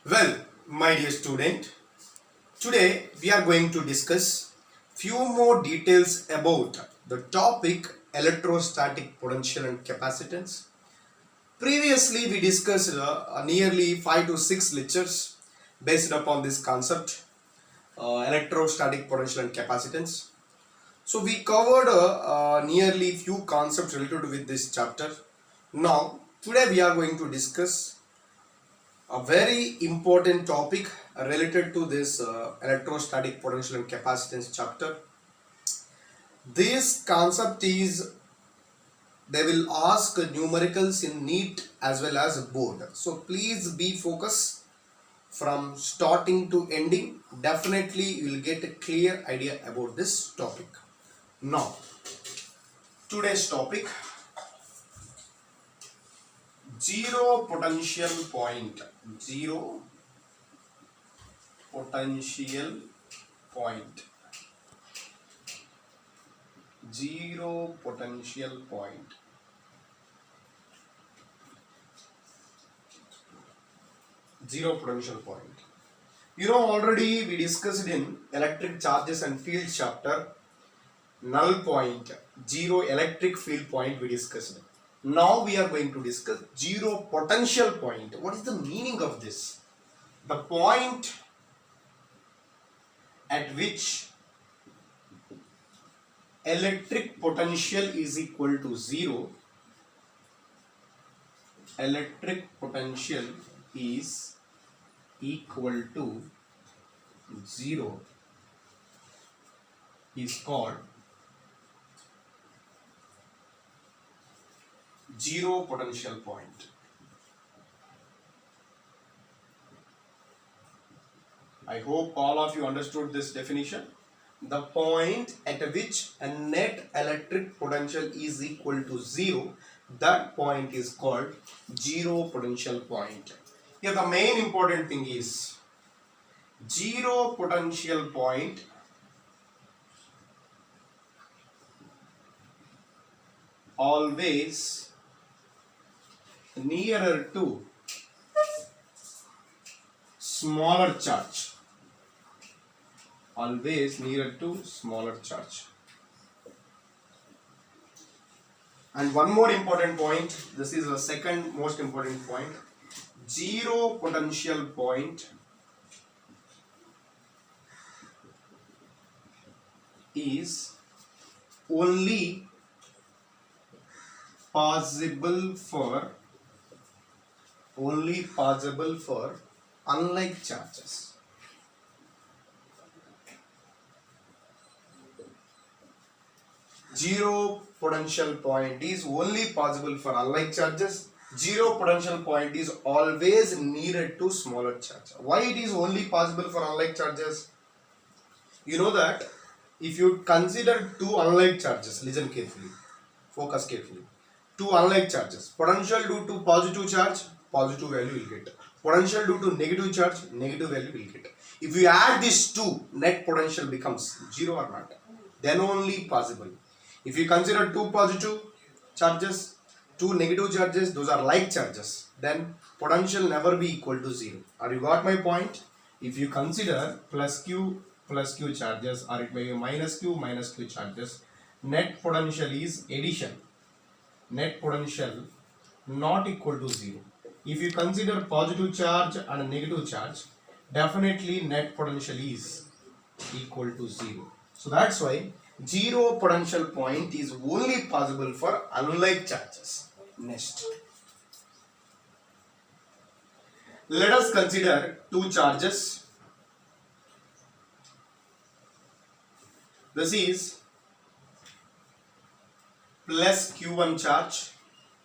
Well, my dear student, today we are going to discuss few more details about the topic electrostatic potential and capacitance. Previously, we discussed nearly 5 to 6 lectures based upon this concept, electrostatic potential and capacitance. So we covered nearly few concepts related with this chapter. Now, today we are going to discuss a very important topic related to this electrostatic potential and capacitance chapter. This concept is they will ask numericals in NEET as well as board. So please be focused from starting to ending. Definitely you will get a clear idea about this topic. Now, today's topic, zero potential point. Zero potential point. Zero potential point. Zero potential point. Already we discussed in electric charges and field chapter, null point, zero electric field point we discussed. Now we are going to discuss zero potential point. What is the meaning of this? The point at which electric potential is equal to zero. Electric potential is equal to 0 is called zero potential point. I hope all of you understood this definition. The point at which a net electric potential is equal to 0, that point is called zero potential point. Here the main important thing is zero potential point always nearer to smaller charge. Always nearer to smaller charge. And one more important point, this is the second most important point. Zero potential point is only possible for unlike charges. Zero potential point is only possible for unlike charges. Zero potential point is always needed to smaller charge. Why it is only possible for unlike charges? You know that if you consider two unlike charges, listen carefully, focus carefully. Two unlike charges, potential due to positive charge, positive value will get. Potential due to negative charge, negative value will get. If you add these two, net potential becomes zero or not. Then only possible. If you consider two positive charges, two negative charges, those are like charges, then potential never be equal to 0. Are you got my point? If you consider plus q charges, or it may be minus q charges, net potential is addition. Net potential not equal to 0. If you consider positive charge and a negative charge, definitely net potential is equal to 0. So that's why zero potential point is only possible for unlike charges. Next, let us consider two charges. This is plus q1 charge.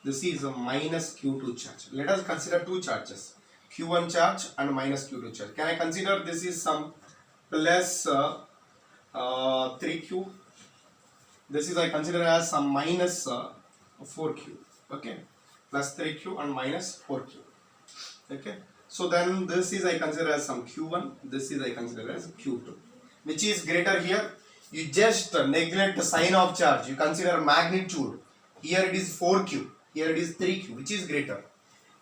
This is a minus q2 charge. Let us consider two charges, q1 charge and minus q2 charge. Can I consider this is some plus 3q? This is I consider as some minus 4q. Okay, plus 3q and minus 4q. Okay, so then this is I consider as some q1, this is I consider as q2. Which is greater here? You just neglect the sign of charge, you consider magnitude. Here it is 4q, here it is 3q. Which is greater?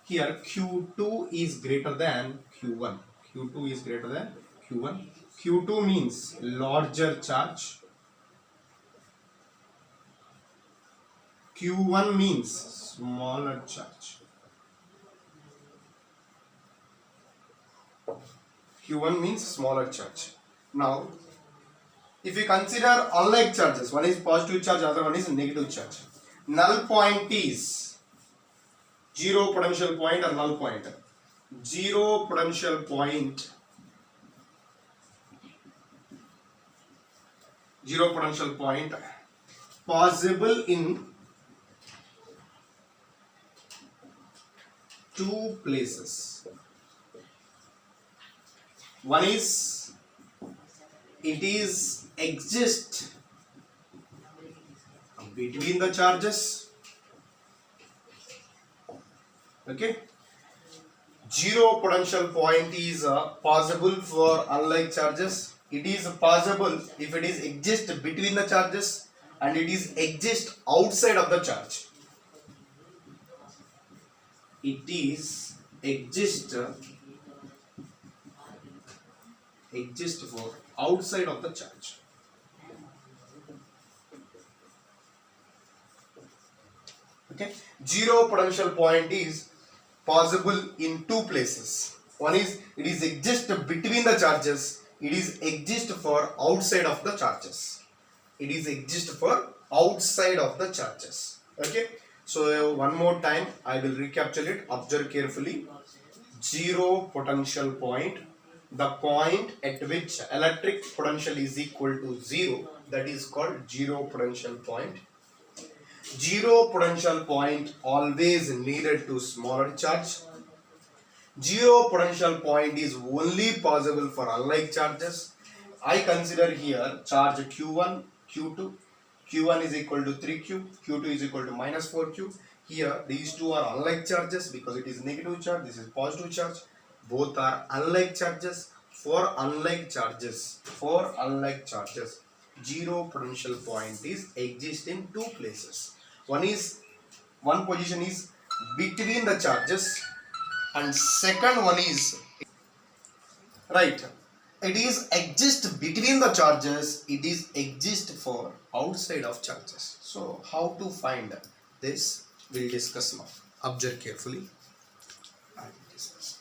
Here q2 is greater than Q1. Q2 is greater than Q1. Q2 means larger charge. Q1 means smaller charge. Q1 means smaller charge. Now, if you consider unlike charges, one is positive charge, other one is negative charge. Null point is zero potential point or null point. Zero potential point. Zero potential point possible in two places. One is it is exist between the charges. Okay. Zero potential point is possible for unlike charges. It is possible if it is exist between the charges and it is exist outside of the charge. It is exist for outside of the charge. Okay. Zero potential point is possible in two places. One is it is exist between the charges. It is exist for outside of the charges. It is exist for outside of the charges. Okay. So one more time I will recapture it. Observe carefully. Zero potential point, the point at which electric potential is equal to zero, that is called zero potential point. Zero potential point always needed to smaller charge. Zero potential point is only possible for unlike charges. I consider here charge Q1, Q2. Q1 is equal to 3Q, Q2 is equal to minus 4Q. Here these two are unlike charges because it is negative charge, this is positive charge. Both are unlike charges. For unlike charges, zero potential point is exist in two places. One position is between the charges and second one is right. It is exist between the charges, it is exist for outside of charges. So how to find this, we'll discuss now. Observe carefully. I will discuss.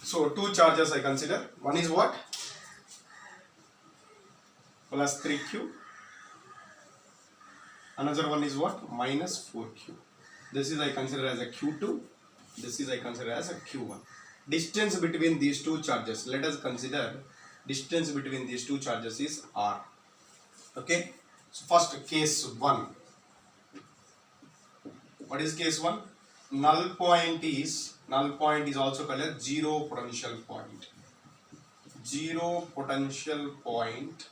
So two charges I consider. One is what? Plus 3Q. Another one is what? Minus 4Q. This is I consider as a Q2. This is I consider as a Q1. Distance between these two charges. Let us consider distance between these two charges is R. Okay. So first case 1. What is case 1? Null point is also called as zero potential point. Zero potential point.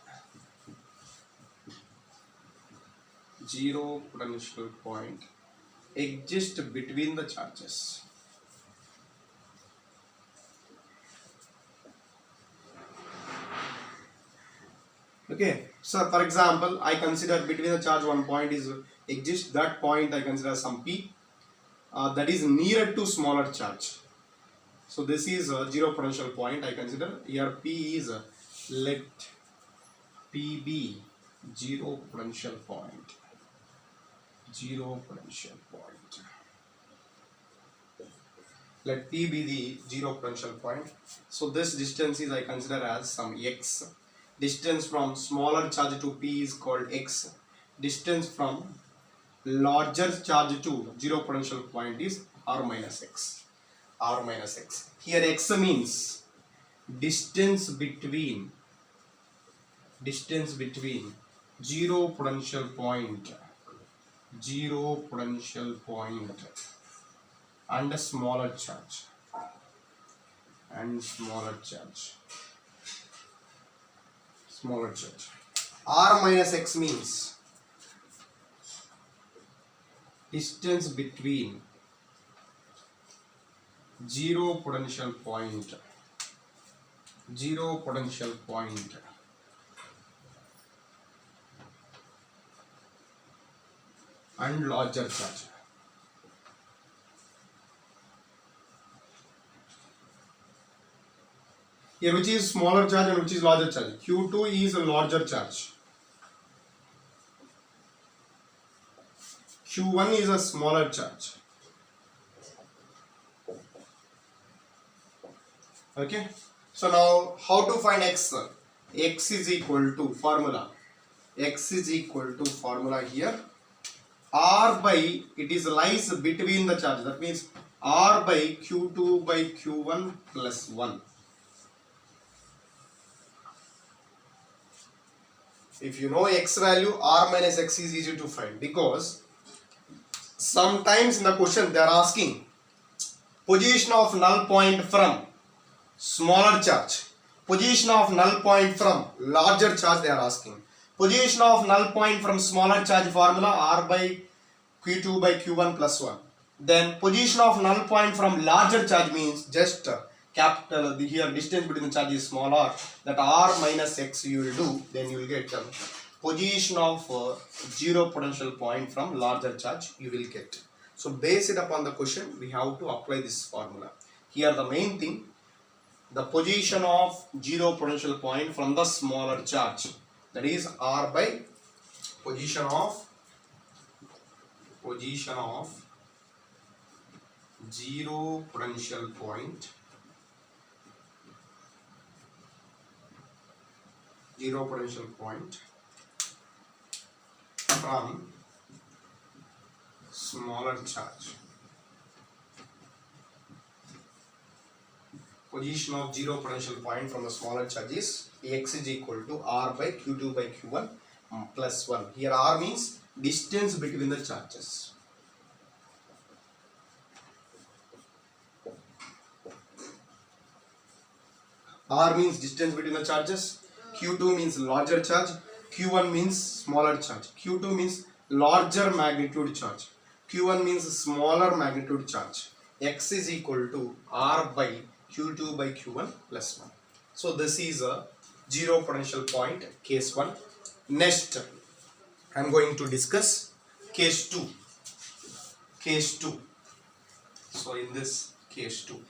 Zero potential point exists between the charges. Okay. So for example, I consider between the charge one point is exists. That point I consider some P. That is nearer to smaller charge. So this is a zero potential point I consider. Here P is let P be zero potential point. Zero potential point. Let P be the zero potential point. So this distance is I consider as some X. Distance from smaller charge to P is called X. Distance from larger charge to zero potential point is R minus X. R minus X. Here X means distance between zero potential point and a smaller charge. R minus X means distance between zero potential point, zero potential point and larger charge. Here which is smaller charge and which is larger charge? Q2 is a larger charge. Q1 is a smaller charge. Okay. So now how to find x? X is equal to formula. X is equal to formula here. R by, it is lies between the charge. That means R by Q2 by Q1 plus 1. If you know x value, R minus x is easy to find, because sometimes in the question they are asking position of null point from smaller charge, position of null point from larger charge they are asking. Position of null point from smaller charge formula R by Q2 by Q1 plus 1. Then position of null point from larger charge means just capital, here distance between the charge is small r, that R minus x you will do, then you will get position of zero potential point from larger charge you will get. So based upon the question we have to apply this formula. Here the main thing, the position of zero potential point from the smaller charge, that is R by position of zero potential point, from smaller charge. Position of zero potential point from the smaller charge is x is equal to R by Q2 by Q1 plus 1. Here R means distance between the charges. R means distance between the charges, Q2 means larger charge, Q1 means smaller charge, Q2 means larger magnitude charge, Q1 means smaller magnitude charge. X is equal to R by Q2 by Q1 plus 1. So this is a zero potential point, case 1. Next I am going to discuss case 2. Case 2. So in this case 2,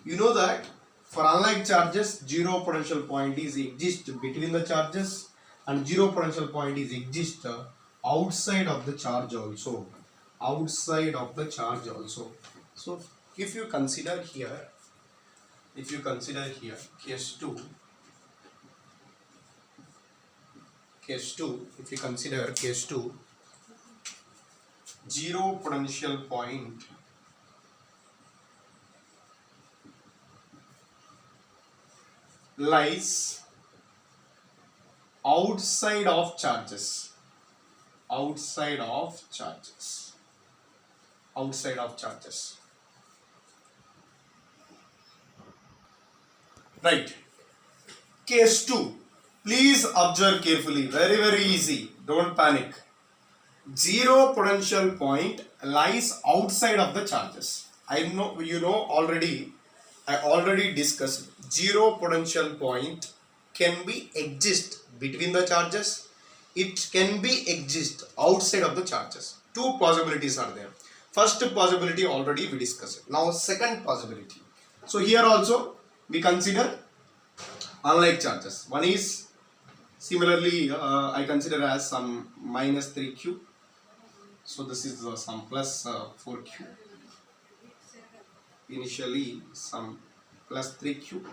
you know that for unlike charges, zero potential point is exist between the charges and zero potential point is exist outside of the charge also. Outside of the charge also. So if you consider here case 2, if you consider case 2, zero potential point lies outside of charges, right. Case 2, please observe carefully, very easy, don't panic. Zero potential point lies outside of the charges. I know you know already, I already discussed zero potential point can be exist between the charges, it can be exist outside of the charges. Two possibilities are there. First possibility already we discussed. Now second possibility. So here also we consider unlike charges. One is similarly I consider as some minus 3q. So this is some plus 4q. Initially some plus 3q.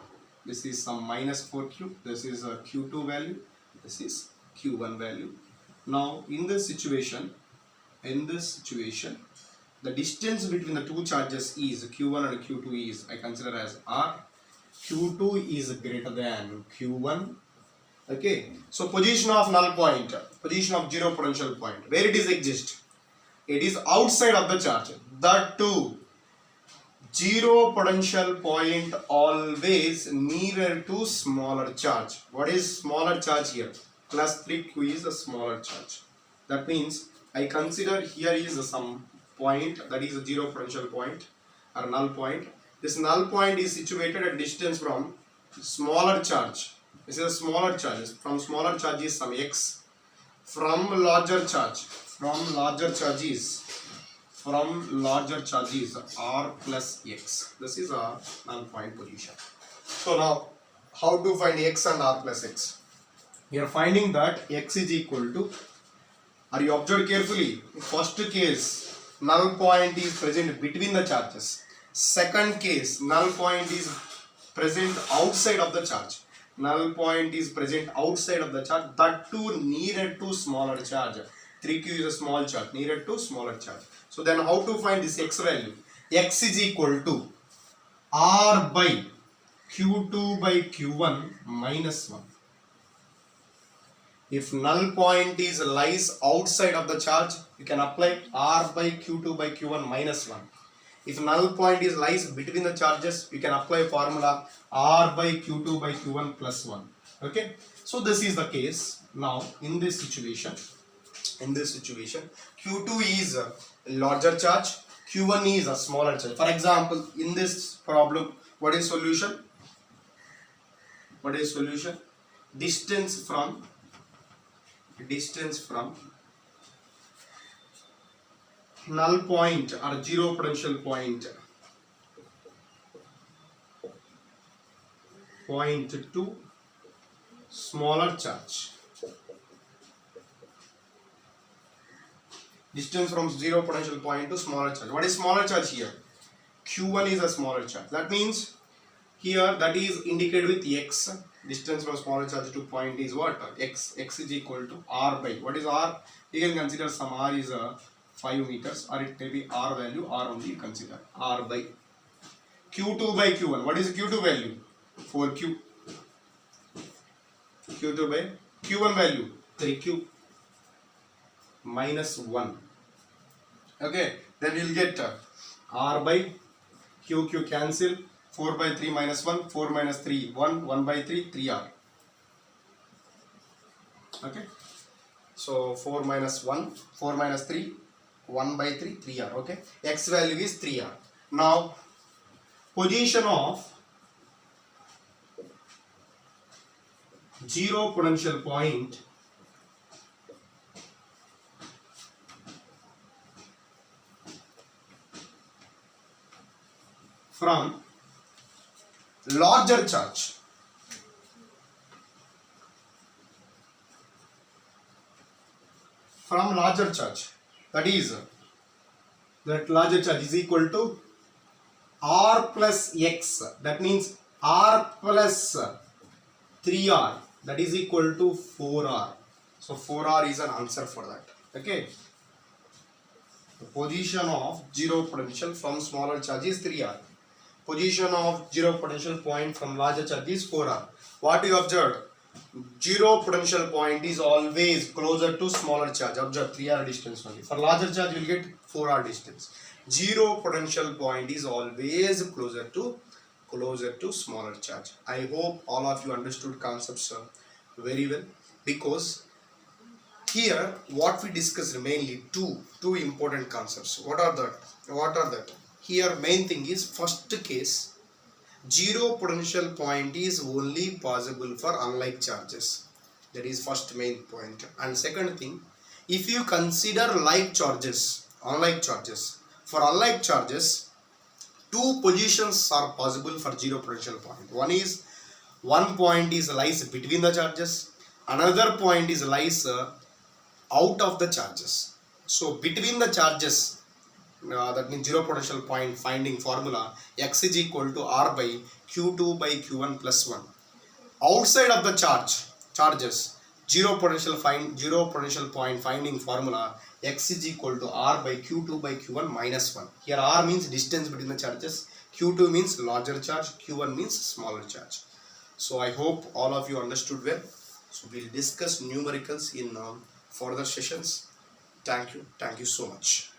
This is some minus 4q. This is a q2 value. This is q1 value. Now in this situation, the distance between the two charges is q1 and q2 is I consider as r. q2 is greater than q1. Okay. So position of null point, position of zero potential point, where it is exist? It is outside of the charge. That too, zero potential point always nearer to smaller charge. What is smaller charge here? Plus 3q is a smaller charge. That means I consider here is some point, that is a zero potential point or null point. This null point is situated at distance from smaller charge. This is a smaller charge. From smaller charge is some x. From larger charge is r plus x. This is a null point position. So now, how to find x and r plus x? We are finding that x is equal to, are you observed carefully? First case, null point is present between the charges. Second case, null point is present outside of the charge. Null point is present outside of the charge, that too nearer to smaller charge. 3q is a small charge, nearer to smaller charge. So then how to find this x value? X is equal to r by q2 by q1 minus 1. If null point is lies outside of the charge, you can apply r by q2 by q1 minus 1. If null point is lies between the charges, you can apply formula r by q2 by q1 plus 1. Okay. So this is the case. Now in this situation, q2 is a larger charge, q1 is a smaller charge. For example, in this problem, what is solution? Distance from null point or zero potential point to smaller charge. Distance from zero potential point to smaller charge. What is smaller charge here? Q1 is a smaller charge. That means here that is indicated with x. Distance from smaller charge to point is what? X. X is equal to r by, what is r? You can consider some r is 5 meters, or it may be r value, r only you consider, r by q2 by q1. What is q2 value? 4q. q2 by q1 value 3q minus 1. Okay, then you will get r by q cancel, 4 by 3 minus 1, 4 minus 3 1, 1 by 3 3r. Okay, so 4 minus 1, 4 minus 3 1 by 3 3r. Okay, x value is 3r. Now position of zero potential point from larger charge. That is, that larger charge is equal to r plus x. That means r plus 3r, that is equal to 4r. So 4r is an answer for that. Okay. The position of zero potential from smaller charge is 3r. Position of zero potential point from larger charge is 4r. What you observed? Zero potential point is always closer to smaller charge. Observe 3r distance only. For larger charge you will get 4r distance. Zero potential point is always closer to smaller charge. I hope all of you understood concepts very well, because here what we discussed mainly two important concepts. What are that? Here main thing is, first case, zero potential point is only possible for unlike charges. That is first main point. And second thing, if you consider like charges, unlike charges, for unlike charges, two positions are possible for zero potential point. One point is lies between the charges, another point is lies out of the charges. So between the charges, that means zero potential point finding formula, x is equal to r by q2 by q1 plus 1. Outside of the charges, zero potential point finding formula, x is equal to r by q2 by q1 minus 1. Here r means distance between the charges, q2 means larger charge, q1 means smaller charge. So I hope all of you understood well. So we'll discuss numericals in further sessions. Thank you so much.